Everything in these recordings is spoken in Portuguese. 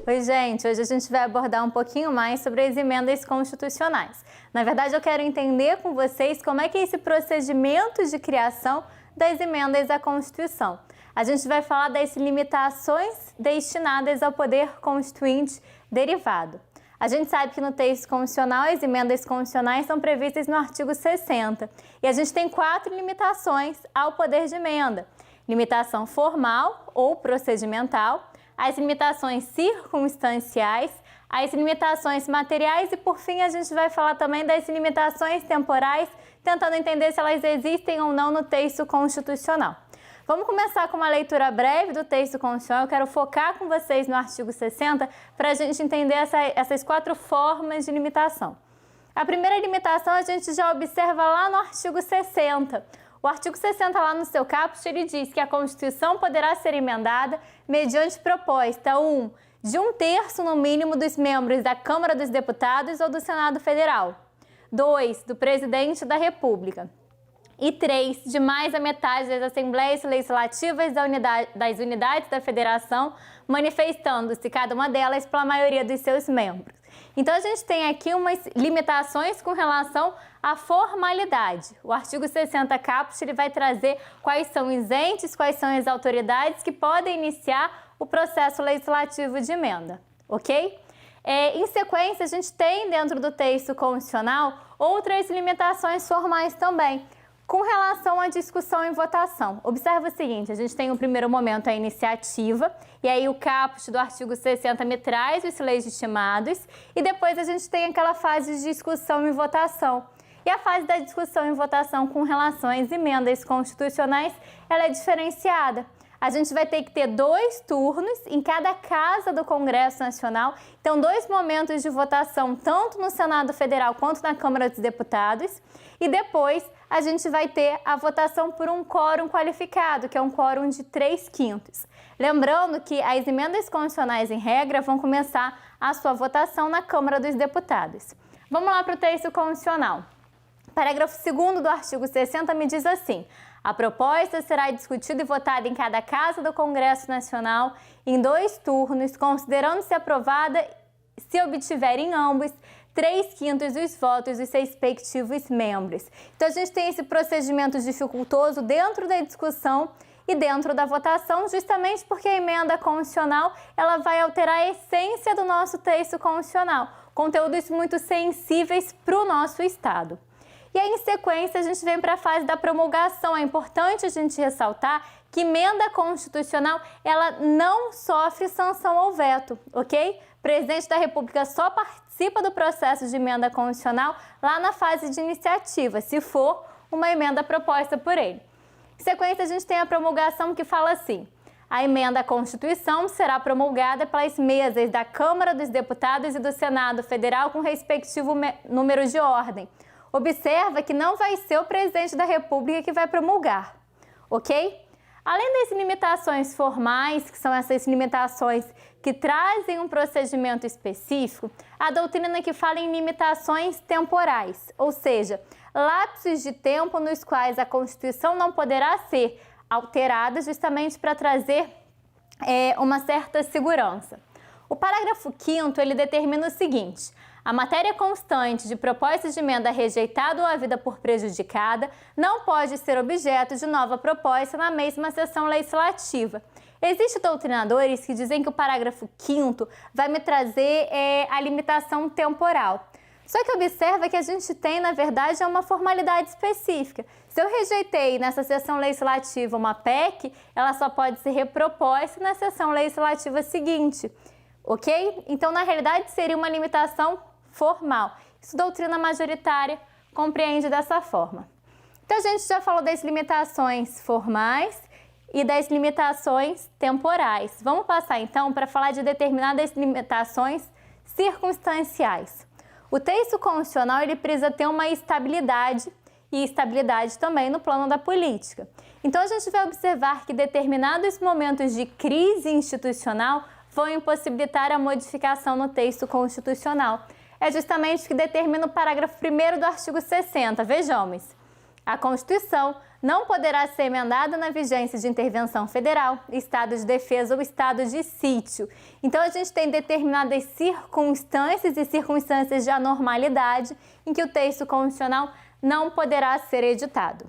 Oi, gente! Hoje a gente vai abordar um pouquinho mais sobre as emendas constitucionais. Na verdade, eu quero entender com vocês como é que é esse procedimento de criação das emendas à Constituição. A gente vai falar das limitações destinadas ao poder constituinte derivado. A gente sabe que no texto constitucional as emendas constitucionais são previstas no artigo 60 e a gente tem 4 limitações ao poder de emenda: limitação formal ou procedimental, as limitações circunstanciais, as limitações materiais e, por fim, a gente vai falar também das limitações temporais, tentando entender se elas existem ou não no texto constitucional. Vamos começar com uma leitura breve do texto constitucional. Eu quero focar com vocês no artigo 60 para a gente entender essas 4 formas de limitação. A primeira limitação a gente já observa lá no artigo 60. O artigo 60, lá no seu caput, ele diz que a Constituição poderá ser emendada mediante proposta 1. de 1/3 no mínimo dos membros da Câmara dos Deputados ou do Senado Federal, 2. do Presidente da República e 3. de mais a metade das Assembleias Legislativas das unidades da Federação, manifestando-se cada uma delas pela maioria dos seus membros. Então, a gente tem aqui umas limitações com relação à formalidade. O artigo 60 caput ele vai trazer quais são os entes, quais são as autoridades que podem iniciar o processo legislativo de emenda, ok? Em sequência, a gente tem dentro do texto constitucional outras limitações formais também. Com relação à discussão e votação, observa o seguinte: a gente tem no primeiro momento a iniciativa, e aí o caput do artigo 60 me traz os legitimados, e depois a gente tem aquela fase de discussão e votação. E a fase da discussão e votação com relação às emendas constitucionais, ela é diferenciada. A gente vai ter que ter 2 turnos em cada casa do Congresso Nacional, então 2 momentos de votação, tanto no Senado Federal quanto na Câmara dos Deputados, e depois a gente vai ter a votação por um quórum qualificado, que é um quórum de 3/5. Lembrando que as emendas constitucionais, em regra, vão começar a sua votação na Câmara dos Deputados. Vamos lá para o texto constitucional. Parágrafo 2º do artigo 60 me diz assim: a proposta será discutida e votada em cada casa do Congresso Nacional em 2 turnos, considerando-se aprovada se obtiver em ambos 3/5 dos votos dos respectivos membros. Então, a gente tem esse procedimento dificultoso dentro da discussão e dentro da votação, justamente porque a emenda constitucional ela vai alterar a essência do nosso texto constitucional, conteúdos muito sensíveis para o nosso Estado. E aí, em sequência, a gente vem para a fase da promulgação. É importante a gente ressaltar que emenda constitucional, ela não sofre sanção ou veto, ok? O presidente da República só participa do processo de emenda constitucional lá na fase de iniciativa, se for uma emenda proposta por ele. Em sequência, a gente tem a promulgação que fala assim: a emenda à Constituição será promulgada pelas mesas da Câmara dos Deputados e do Senado Federal com respectivo número de ordem. Observa que não vai ser o presidente da República que vai promulgar, ok? Além das limitações formais, que são essas limitações que trazem um procedimento específico, a doutrina que fala em limitações temporais, ou seja, lapsos de tempo nos quais a Constituição não poderá ser alterada justamente para trazer uma certa segurança. O parágrafo 5º, ele determina o seguinte: a matéria constante de propostas de emenda rejeitada ou havida por prejudicada não pode ser objeto de nova proposta na mesma sessão legislativa. Existem doutrinadores que dizem que o parágrafo 5º vai me trazer a limitação temporal. Só que observa que a gente tem, na verdade, uma formalidade específica. Se eu rejeitei nessa sessão legislativa uma PEC, ela só pode ser reproposta na sessão legislativa seguinte, ok? Então, na realidade, seria uma limitação formal. Isso doutrina majoritária compreende dessa forma. Então, a gente já falou das limitações formais e das limitações temporais. Vamos passar, então, para falar de determinadas limitações circunstanciais. O texto constitucional, ele precisa ter uma estabilidade e estabilidade também no plano da política. Então, a gente vai observar que determinados momentos de crise institucional vão impossibilitar a modificação no texto constitucional. É justamente o que determina o parágrafo 1º do artigo 60. Vejamos. A Constituição não poderá ser emendada na vigência de intervenção federal, estado de defesa ou estado de sítio. Então, a gente tem determinadas circunstâncias e circunstâncias de anormalidade em que o texto constitucional não poderá ser editado.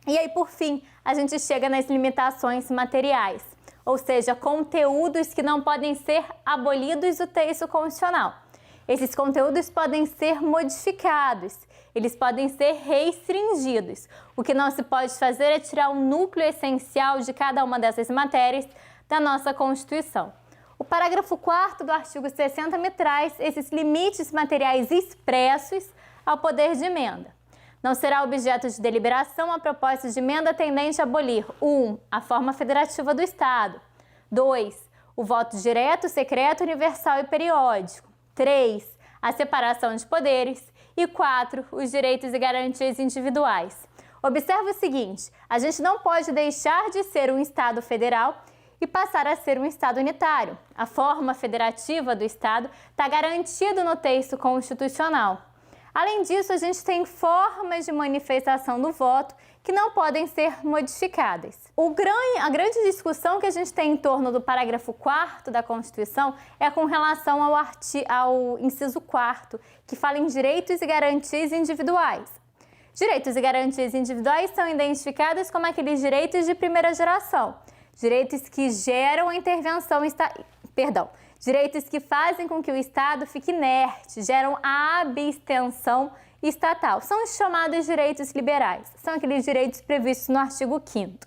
E aí, por fim, a gente chega nas limitações materiais, ou seja, conteúdos que não podem ser abolidos do texto constitucional. Esses conteúdos podem ser modificados, eles podem ser restringidos. O que não se pode fazer é tirar o núcleo essencial de cada uma dessas matérias da nossa Constituição. O parágrafo 4º do artigo 60 me traz esses limites materiais expressos ao poder de emenda. Não será objeto de deliberação a proposta de emenda tendente a abolir 1. A forma federativa do Estado. 2. O voto direto, secreto, universal e periódico. 3. A separação de poderes. E 4. Os direitos e garantias individuais. Observe o seguinte, a gente não pode deixar de ser um Estado federal e passar a ser um Estado unitário. A forma federativa do Estado está garantida no texto constitucional. Além disso, a gente tem formas de manifestação do voto que não podem ser modificadas. A grande discussão que a gente tem em torno do parágrafo 4º da Constituição é com relação ao inciso 4º, que fala em direitos e garantias individuais. Direitos e garantias individuais são identificados como aqueles direitos de primeira geração, direitos que geram a intervenção direitos que fazem com que o Estado fique inerte, geram a abstenção estatal. São os chamados direitos liberais, são aqueles direitos previstos no artigo 5º.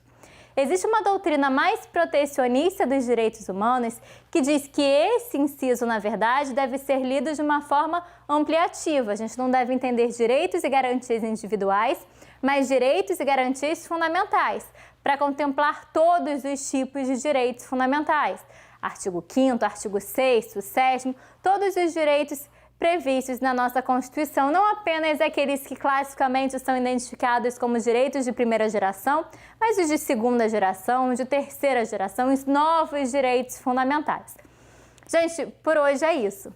Existe uma doutrina mais protecionista dos direitos humanos que diz que esse inciso, na verdade, deve ser lido de uma forma ampliativa. A gente não deve entender direitos e garantias individuais, mas direitos e garantias fundamentais, para contemplar todos os tipos de direitos fundamentais. Artigo 5º, artigo 6º, 7º, todos os direitos previstos na nossa Constituição, não apenas aqueles que classicamente são identificados como direitos de primeira geração, mas os de segunda geração, de terceira geração, os novos direitos fundamentais. Gente, por hoje é isso.